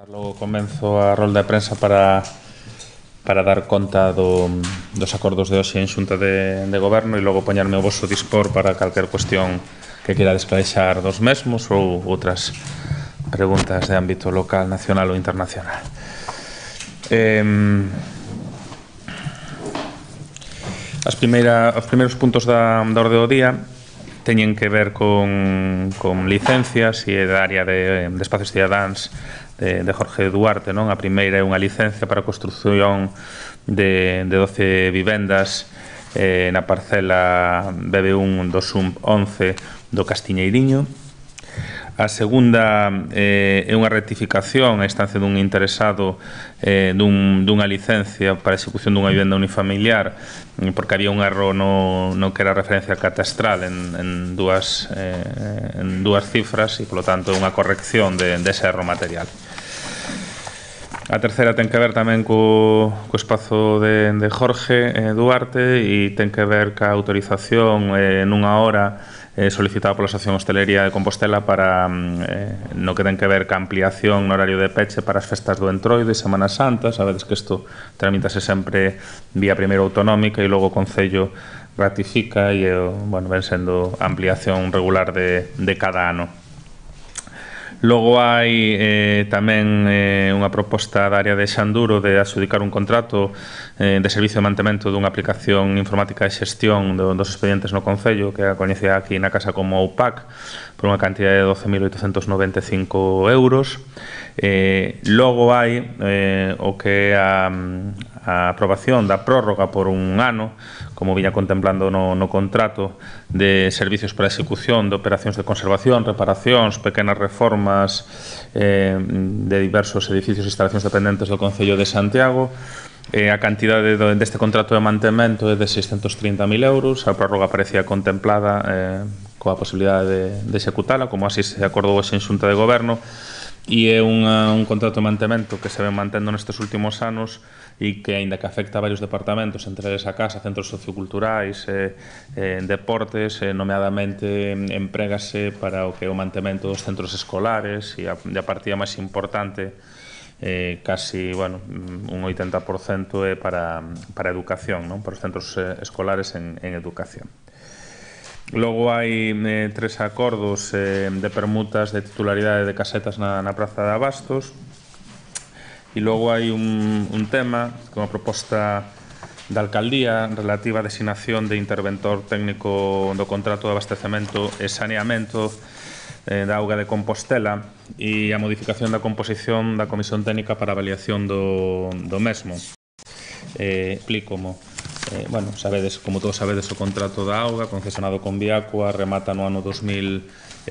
Logo comenzo a rolda de prensa para dar conta dos acordos de hoxe en Xunta de Goberno e logo poñerme o vosso dispor para calquer cuestión que queira desclarexar dos mesmos ou outras preguntas de ámbito local, nacional ou internacional. Os primeiros puntos da orde do día teñen que ver con licencias e da área de Espacios Cidadáns de Jorge Duarte. A primeira é unha licencia para a construción de 12 vivendas na parcela BB1 do SUMP 11 do Castiñeiriño. A segunda é unha rectificación a instancia dun interesado dunha licencia para a execución dunha vivenda unifamiliar, porque había un erro no que era referencia catastral en dúas cifras e, polo tanto, unha corrección dese erro material. A terceira ten que ver tamén co espazo de Jorge Duarte e ten que ver ca autorización nunha hora solicitada pola Asociación Hostelería de Compostela para no que ten que ver ca ampliación no horario de peche para as festas do Entroido e Semana Santa. Sabedes que isto tramítase sempre vía primeiro autonómica e logo o Concello ratifica e ven sendo ampliación regular de cada ano. Logo hai tamén unha proposta da área de Xanduro de adxudicar un contrato de servicio de mantemento dunha aplicación informática de xestión dos expedientes no Concello, que a coñecía aquí na casa como OUPAC, por unha cantidad de 12.895 euros. Logo hai o que é a aprobación da prórroga por un ano, como viña contemplando no contrato, de servicios para a execución de operacións de conservación, reparacións, pequenas reformas de diversos edificios e instalacións dependentes do Concello de Santiago. A cantidade deste contrato de mantemento é de 630.000 euros. A prórroga parecía contemplada coa posibilidade de executala, como así se acordou en Xunta de Goberno, e é un contrato de mantemento que se ven mantendo nestes últimos anos e que, aínda que afecta a varios departamentos, entre eles a casa, centros socioculturais, deportes, nomeadamente emprégase para o que é o mantemento dos centros escolares e a partida máis importante, casi, un 80% é para educación, para os centros escolares en educación. Logo hai 3 acordos de permutas de titularidade de casetas na Praza de Abastos. E logo hai un tema, que é unha proposta da Alcaldía relativa a designación de interventor técnico do contrato de abastecemento e saneamento da auga de Compostela e a modificación da composición da Comisión Técnica para a avaliación do mesmo. Explícomo. Sabedes, como todos sabedes, o contrato da auga concesionado con Viacua remata no ano 2019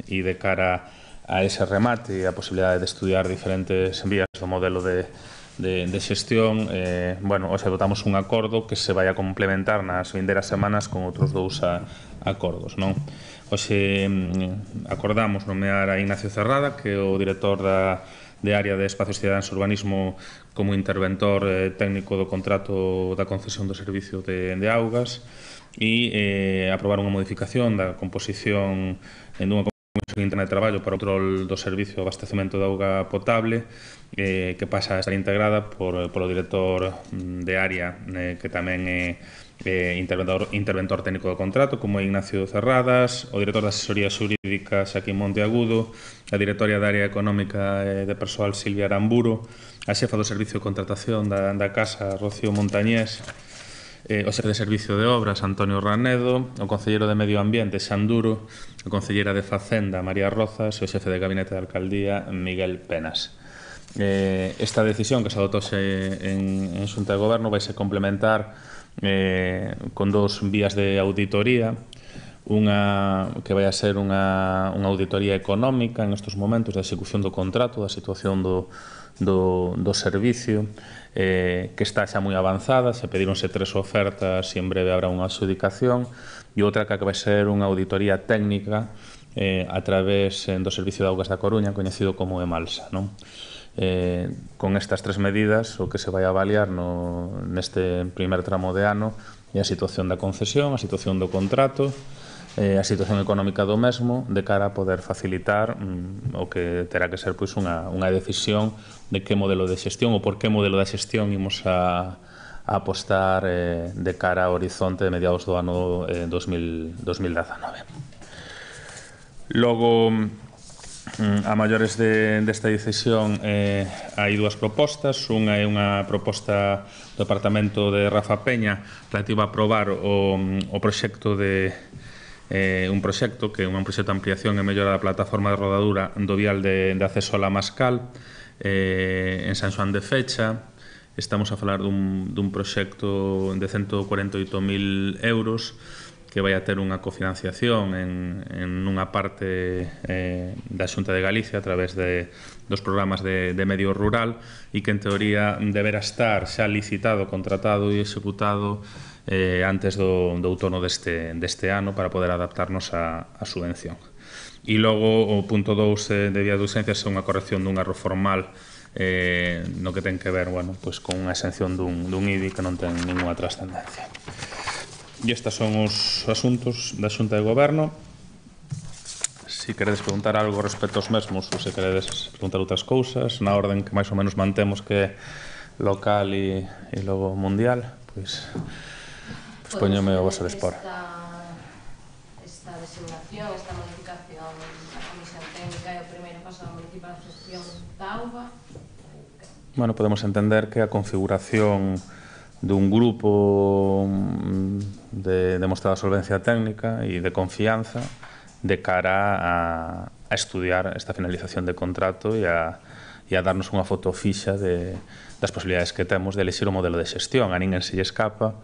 e de cara a ese remate e a posibilidade de estudiar diferentes vías do modelo de xestión, hoxe adoptamos un acordo que se vai a complementar nas vindeiras semanas con outros 2 acordos. Hoxe acordamos nomear a Ignacio Cerrada, que é o director de área de Espacios Cidadáns e Urbanismo, como interventor técnico do contrato da concesión do servicio de augas, e aprobar unha modificación da composición dunha Comisión Interna de Traballo para o control do servicio de abastecemento de auga potable, que pasa a estar integrada polo director de área, que tamén é interventor técnico do contrato, como Ignacio Cerradas, o director de asesoría xurídica Xaquín Monteagudo, a directoria da área económica e de persoal Silvia Aramburo, a xefa do servicio de contratación da casa Rocío Montañés, o xefe de servicio de obras Antonio Ranedo, o concelleiro de Medio Ambiente Xanduro, a concelleira de Facenda María Rozas e o xefe de gabinete de alcaldía Miguel Penas. Esta decisión que se adoptose en Xunta de Goberno vai se complementar con 2 vías de auditoría, unha que vai a ser unha auditoría económica en estes momentos da execución do contrato, da situación do servicio, que está xa moi avanzada. Se pedíronse 3 ofertas e en breve habrá unha adxudicación, e outra que vai ser unha auditoría técnica a través do Servicio de Augas da Coruña, coñecido como EMALSA. Con estas 3 medidas, o que se vai avaliar neste primer tramo de ano é a situación da concesión, a situación do contrato, a situación económica do mesmo de cara a poder facilitar o que terá que ser pois unha decisión de que modelo de xestión ou por que modelo de xestión imos a apostar de cara ao horizonte de mediados do ano 2019. Logo, a maiores desta decisión hai dúas propostas. Unha é unha proposta do Departamento de Rafa Peña relativa a aprobar o proxecto de un proxecto que é un proxecto de ampliación e mellora da plataforma de rodadura do vial de acceso a La Mascal en San Xoán de Fecha. Estamos a falar dun proxecto de 148.000 euros que vai a ter unha cofinanciación en unha parte da Xunta de Galicia a través dos programas de medio rural e que en teoría deberá estar xa licitado, contratado e executado antes do outono deste ano para poder adaptarnos á subvención. E logo o punto 2 de vía de urxencias é unha corrección dun erro formal no que ten que ver con unha exención dun IBI que non ten ninguna trascendencia. E estes son os asuntos da Xunta de Goberno. Se queredes preguntar algo respecto aos mesmos ou se queredes preguntar outras cousas na orden que máis ou menos mantemos, que é local e logo mundial, pois poñome o vosso dispor. Esta designación, esta modificación da Comisión Técnica é o primeiro paso da municipalización da auga? Bueno, podemos entender que a configuración dun grupo de demostrada solvencia técnica e de confianza de cara a estudiar esta finalización de contrato e a darnos unha foto fixa das posibilidades que temos de elixir o modelo de xestión. A ninguén se lle escapa.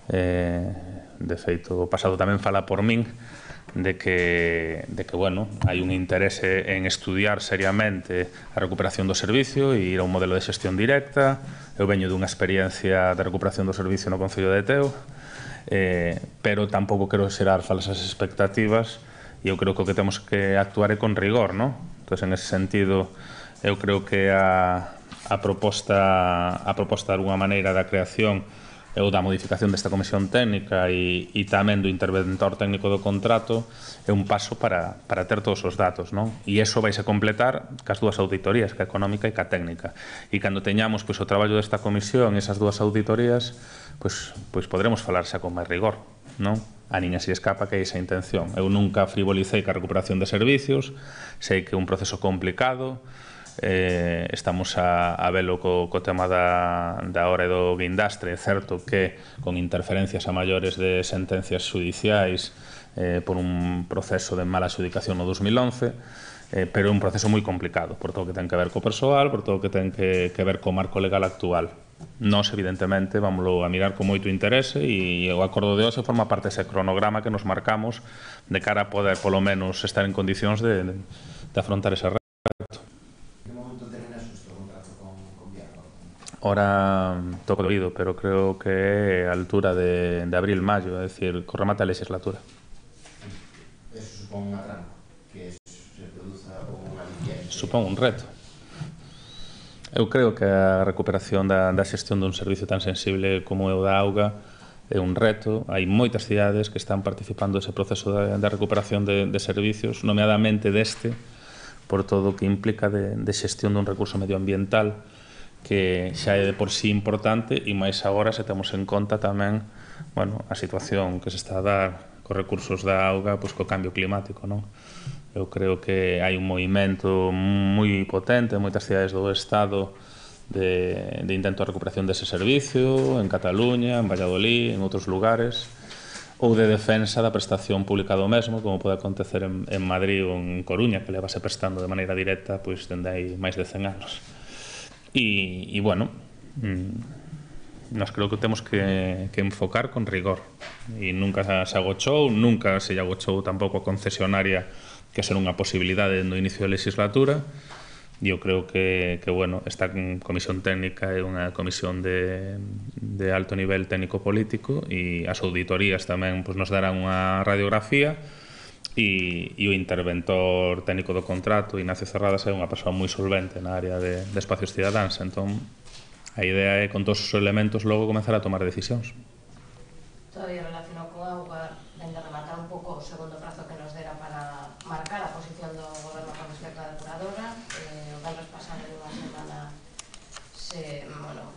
De feito, o pasado tamén fala por min de que hai un interese en estudiar seriamente a recuperación do servicio e ir a un modelo de xestión directa. Eu veño dunha experiencia de recuperación do servicio no Concello de Teo, pero tampouco quero xerar falsas expectativas e eu creo que o que temos que actuar é con rigor, non? Entón, en ese sentido, eu creo que a proposta de alguna maneira da creación ou da modificación desta comisión técnica e tamén do interventor técnico do contrato é un paso para ter todos os datos, non? E iso vai se completar cas dúas auditorías, que a económica e que a técnica. E cando teñamos o traballo desta comisión e esas dúas auditorías, pois podremos falar xa con máis rigor, non? A ninguén se escapa que hai esa intención. Eu nunca frivolicei ca recuperación de servicios, sei que é un proceso complicado. Estamos a velo co tema da hora e do guindastre. É certo que con interferencias a maiores de sentencias judiciais por un proceso de mala adjudicación no 2011, pero é un proceso moi complicado por todo o que ten que ver co persoal, por todo o que ten que ver co marco legal actual. Nós, evidentemente, vámoslo a mirar con moito interese e o acordo de hoxe forma parte dese cronograma que nos marcamos de cara a poder, polo menos, estar en condicións de afrontar ese reto. Ora toco de oído, pero creo que é a altura de abril-maio, é dicir, co remate a legislatura. Eso supón unha trampa, que se produza unha licencia. Supón un reto. Eu creo que a recuperación da xestión dun servicio tan sensible como é o da auga é un reto. Hai moitas cidades que están participando dese proceso da recuperación de servicios, nomeadamente deste, por todo o que implica de xestión dun recurso medioambiental que xa é de por sí importante, e máis agora se temos en conta tamén a situación que se está a dar cos recursos da auga, pois co cambio climático, non? Eu creo que hai un movimento moi potente en moitas cidades do Estado de intento de recuperación dese servicio, en Cataluña, en Valladolid, en outros lugares, ou de defensa da prestación pública do mesmo, como pode acontecer en Madrid ou en Coruña, que levase prestando de maneira directa pois dende hai máis de 100 anos. E nós creo que temos que enfocar con rigor, e nunca se agochou, nunca se agochou tampouco a concesionaria que ser unha posibilidade no inicio da legislatura. E eu creo que esta comisión técnica é unha comisión de alto nivel técnico-político, e as auditorías tamén nos darán unha radiografía, e o interventor técnico do contrato, Ignacio Cerradas, é unha persoa moi solvente na área de espacios cidadáns. Entón, a idea é, con todos os elementos, logo comenzar a tomar decisións. Todavía relacionado con auga, dende rematar un pouco o segundo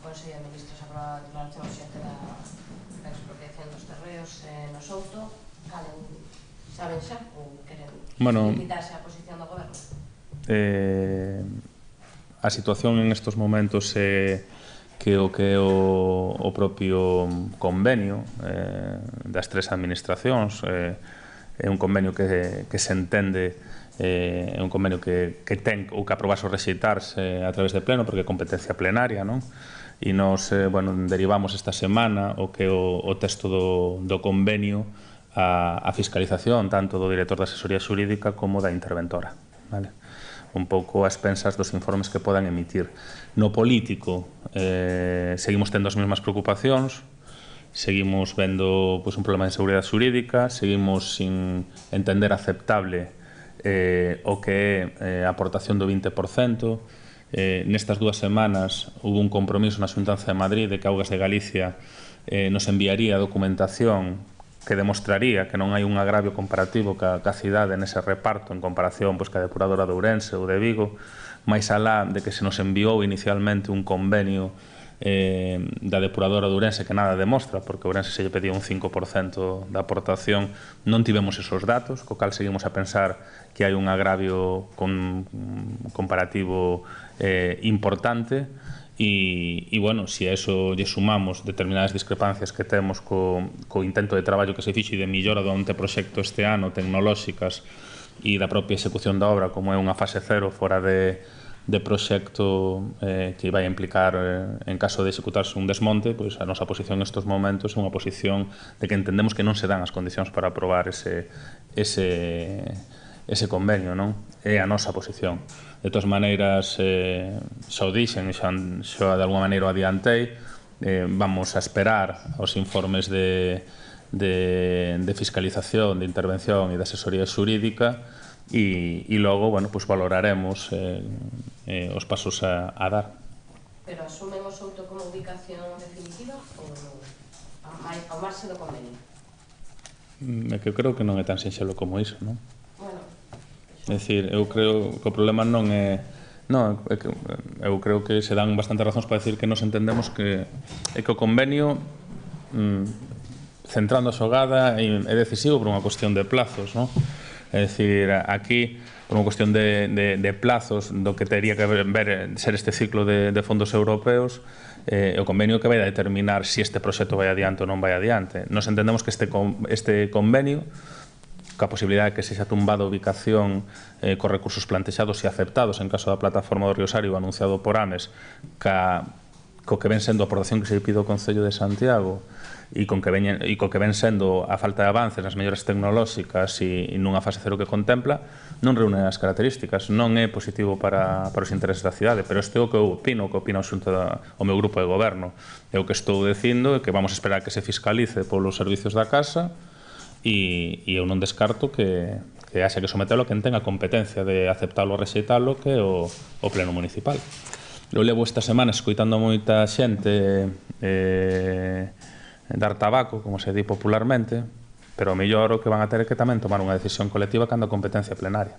Consello de Ministros aprobaba a declaración urxente da expropiación dos terreos no Souto. Saben xa ou queren limitarse a posición do Goberno? A situación en estes momentos é que o propio convenio das tres administracións é un convenio que se entende, é un convenio que ten ou que aprobarse ou rexeitarse a través de pleno, porque é competencia plenaria, non? E nos derivamos esta semana o que o texto do convenio a fiscalización tanto do director da asesoría xurídica como da interventora, vale? Un pouco as pensas dos informes que podan emitir. No político, seguimos tendo as mesmas preocupacións, seguimos vendo un problema de seguridade xurídica, seguimos sin entender aceptable o que é a aportación do 20%. Nestas 2 semanas hubo un compromiso na Xuntanza de Madrid de que Augas de Galicia nos enviaría documentación que demostraría que non hai un agravio comparativo ca cidade nese reparto en comparación ca depuradora de Ourense ou de Vigo, máis alá de que se nos enviou inicialmente un convenio da depuradora de Ourense que nada demostra, porque Ourense se lle pedía un 5% da aportación, non tivemos esos datos, co cal seguimos a pensar que hai un agravio comparativo importante. E, bueno, se a eso lle sumamos determinadas discrepancias que temos co intento de traballo que se fixe de millora do anteproxecto este ano, tecnolóxicas e da propia execución da obra, como é unha fase cero fora de proxecto que vai implicar, en caso de executarse un desmonte, pois a nosa posición nestes momentos é unha posición de que entendemos que non se dan as condicións para aprobar ese convenio, non? É a nosa posición. De todas maneiras, xa o dixen, xa de alguma maneira o adiantei, vamos a esperar os informes de fiscalización, de intervención e de asesoría xurídica e logo, bueno, pues valoraremos os pasos a dar. Pero asumen o Souto como ubicación definitiva ou ao marxe do convenio? É que eu creo que non é tan sinxelo como iso, non? Bueno, é dicir, eu creo que o problema non é... Non, é que eu creo que se dan bastantes razóns para decir que nos entendemos que é que o convenio, centrando a xogada, é decisivo por unha cuestión de plazos, non? É dicir, aquí, por unha cuestión de plazos do que teria que ser este ciclo de fondos europeos, o convenio que vai a determinar se este proxecto vai adiante ou non vai adiante. Nos entendemos que este convenio, ca posibilidade de que sexa tumbada a ubicación cos recursos plantexados e aceptados en caso da plataforma do Río Sario anunciado por Ames, co que ven sendo a aportación que se pide ao Concello de Santiago e co que ven sendo a falta de avances nas melloras tecnolóxicas e nunha fase cero que contempla, non reúne as características, non é positivo para os intereses da cidade, pero isto é o que eu opino, o que opina o meu grupo de goberno. É o que estou dicindo, é que vamos a esperar que se fiscalice polos servicios da Casa e eu non descarto que haxa que sometelo a quen tenga competencia de aceptalo ou rexeitalo, que é o Pleno Municipal. Eu levo esta semana escoitando moita xente dar tabaco, como se di popularmente, pero o mellor o que van a ter é que tamén tomar unha decisión colectiva cando a competencia plenaria.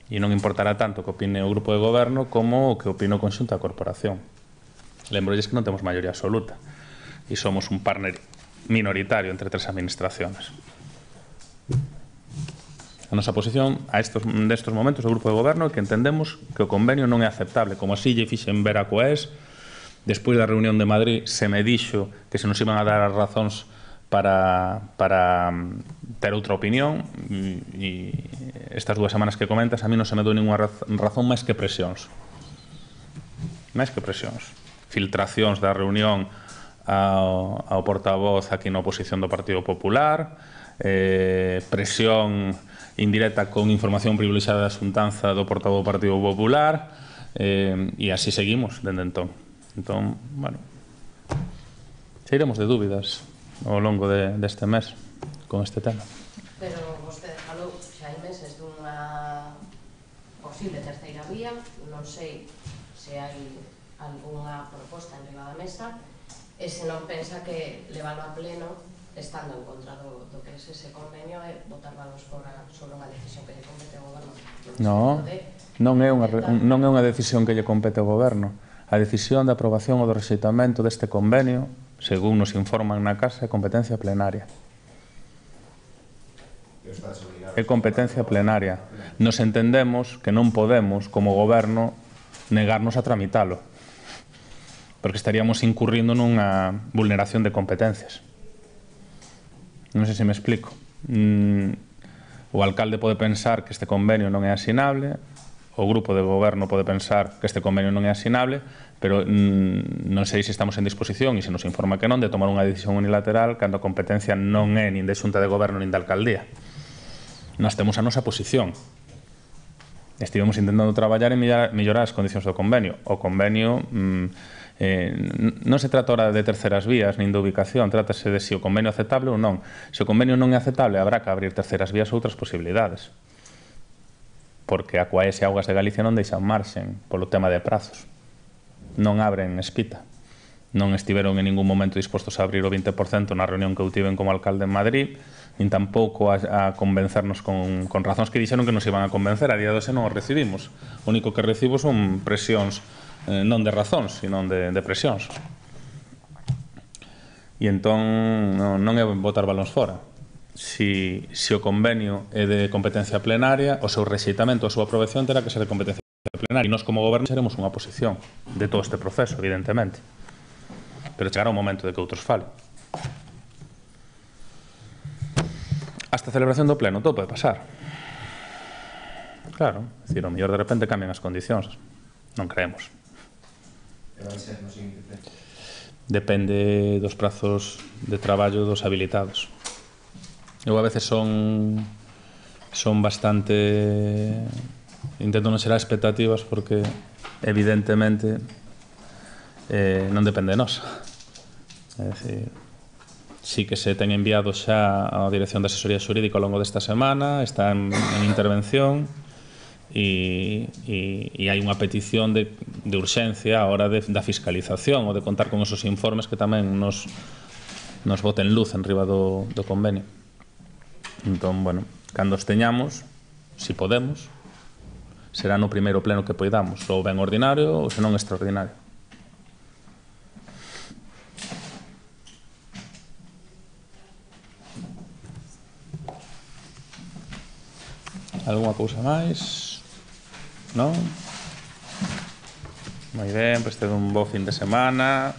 E non importará tanto que opine o grupo de goberno como o que opine o conxunto da corporación. Lembrolles que non temos maioría absoluta e somos un partner minoritario entre tres administraciones. A nosa posición destes momentos do grupo de goberno é que entendemos que o convenio non é aceptable, como así lle fixen ver a COES. Despois da reunión de Madrid se me dixo que se nos iban a dar as razóns para ter outra opinión e estas 2 semanas que comentas a mí non se me dou ninguna razón máis que presións. Filtracións da reunión ao portavoz aquí na oposición do Partido Popular, presión indirecta con información privilexiada da xuntanza do portavoz do Partido Popular e así seguimos dende entón. Entón, bueno, sairemos de dúbidas ao longo deste mes con este tema. Pero vostede falou xa hai meses dunha posible terceira vía, non sei se hai algunha proposta en riba da mesa e se non pensa que leválo a pleno estando en contra do que é ese convenio e botar balos fora sobre unha decisión que lle compete ao goberno. Non é unha decisión que lle compete ao goberno. A A decisión de aprobación ou do rexeitamento deste convenio, según nos informan na Casa, é competencia plenaria. É competencia plenaria. Nos entendemos que non podemos, como goberno, negarnos a tramitalo, porque estaríamos incurrindo nunha vulneración de competencias. Non sei se me explico. O alcalde pode pensar que este convenio non é asinable, o grupo de goberno pode pensar que este convenio non é asinable, pero non sei se estamos en disposición, e se nos informa que non, de tomar unha decisión unilateral cando a competencia non é nin de xunta de goberno nin de alcaldía. Nós temos a nosa posición. Estivemos intentando traballar e mellorar as condicións do convenio. O convenio non se trata ahora de terceras vías nin de ubicación, trátase de se o convenio é aceptable ou non. Se o convenio non é aceptable, habrá que abrir terceras vías ou outras posibilidades. Porque a Coaes e Augas de Galicia non deixan marxen polo tema de prazos. Non abren espita. Non estiveron en ningún momento dispostos a abrir o 20% na reunión que eu tiven como alcalde en Madrid, nin tampouco a convencernos con razóns que dixeron que nos iban a convencer. A día de hoxe non os recibimos. O único que recibo son presións, non de razóns, sino de presións. E entón non é botar balóns fora. Se o convenio é de competencia plenaria, o seu rexeitamento, a súa aprobación terá que ser de competencia plenaria. E nós como goberno seremos unha oposición de todo este proceso, evidentemente. Pero chegará un momento de que outros falen. Hasta a celebración do pleno, todo pode pasar. Claro, é dicir, o mellor de repente cambian as condicións. Non creemos. E vai ser no seguinte pleno? Depende dos prazos de traballo dos habilitados. Eu a veces son bastante... Intento non xerar expectativas porque evidentemente non depende de nós. É dicir, sí que se ten enviado xa a Dirección de Asesoría Xurídica ao longo desta semana, está en intervención e hai unha petición de urxencia a hora da fiscalización ou de contar con esos informes que tamén nos boten luz en riba do convenio. Entón, bueno, cando os teñamos, si podemos, será no primeiro pleno que poidamos, ou ben ordinario ou senón extraordinario. Alguna cousa máis? Non? Moi ben, pois ten un bo fin de semana.